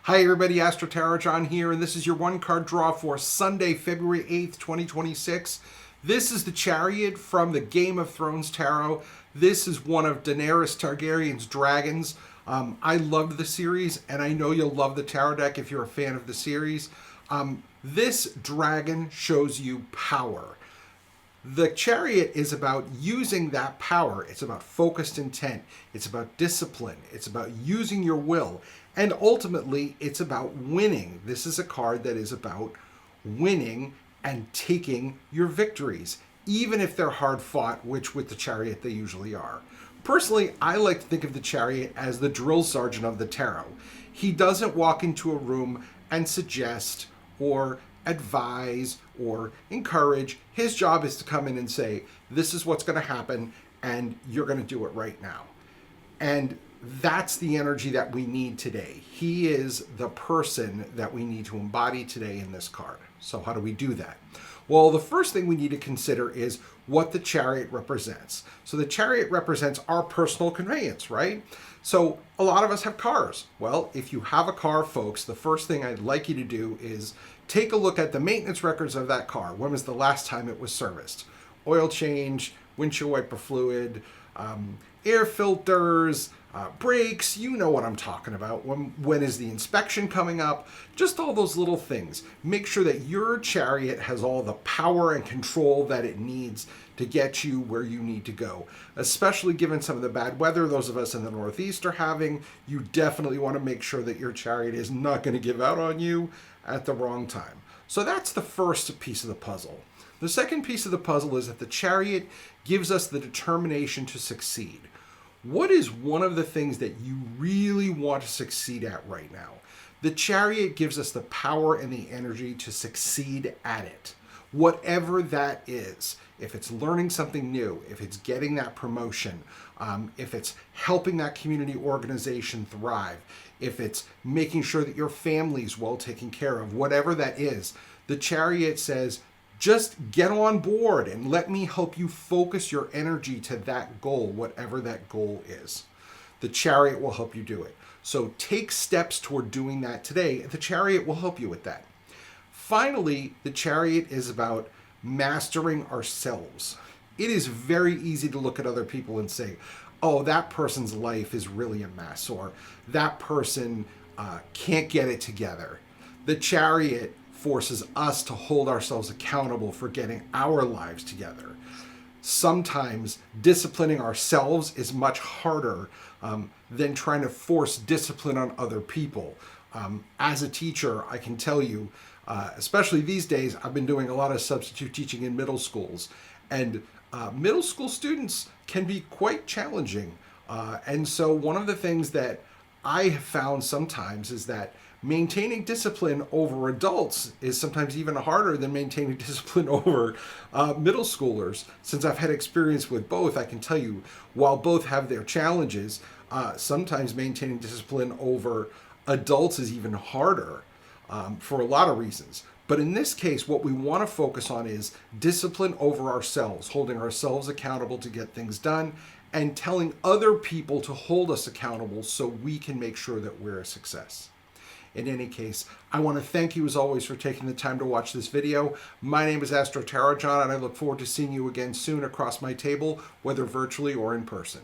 Hi everybody, AstroTarotJohn here, and this is your one card draw for Sunday, February 8th, 2026. This is the Chariot from the Game of Thrones Tarot. This is one of Daenerys Targaryen's dragons. I loved the series, and I know you'll love the tarot deck if you're a fan of the series. This dragon shows you power. The Chariot is about using that power. It's about focused intent. It's about discipline. It's about using your will. And ultimately, it's about winning. This is a card that is about winning and taking your victories, even if they're hard fought, which with the Chariot they usually are. Personally, I like to think of the Chariot as the drill sergeant of the tarot. He doesn't walk into a room and suggest or advise or encourage. His job is to come in and say, this is what's going to happen, and you're going to do it right now. And that's the energy that we need today. He is the person that we need to embody today in this card. So how do we do that? Well, the first thing we need to consider is what the Chariot represents. So the Chariot represents our personal conveyance, right? So a lot of us have cars. Well, if you have a car, folks, the first thing I'd like you to do is take a look at the maintenance records of that car. When was the last time it was serviced? Oil change, windshield wiper fluid, air filters, brakes, you know what I'm talking about. When is the inspection coming up? Just all those little things. Make sure that your Chariot has all the power and control that it needs to get you where you need to go. Especially given some of the bad weather those of us in the Northeast are having, you definitely want to make sure that your Chariot is not going to give out on you at the wrong time. So that's the first piece of the puzzle. The second piece of the puzzle is that the Chariot gives us the determination to succeed. What is one of the things that you really want to succeed at right now? The Chariot gives us the power and the energy to succeed at it. Whatever that is, if it's learning something new, if it's getting that promotion, if it's helping that community organization thrive, if it's making sure that your family's well taken care of, whatever that is, the Chariot says, just get on board and let me help you focus your energy to that goal, whatever that goal is. The Chariot will help you do it. So take steps toward doing that today. The Chariot will help you with that. Finally, the Chariot is about mastering ourselves. It is very easy to look at other people and say, oh, that person's life is really a mess, or that person can't get it together. The Chariot forces us to hold ourselves accountable for getting our lives together. Sometimes disciplining ourselves is much harder than trying to force discipline on other people. As a teacher, I can tell you, especially these days, I've been doing a lot of substitute teaching in middle schools, and middle school students can be quite challenging. And so one of the things that I have found sometimes is that maintaining discipline over adults is sometimes even harder than maintaining discipline over middle schoolers. Since I've had experience with both, I can tell you, while both have their challenges, sometimes maintaining discipline over adults is even harder for a lot of reasons. But in this case, what we want to focus on is discipline over ourselves, holding ourselves accountable to get things done, and telling other people to hold us accountable so we can make sure that we're a success. In any case, I want to thank you as always for taking the time to watch this video. My name is AstroTarotJohn, and I look forward to seeing you again soon across my table, whether virtually or in person.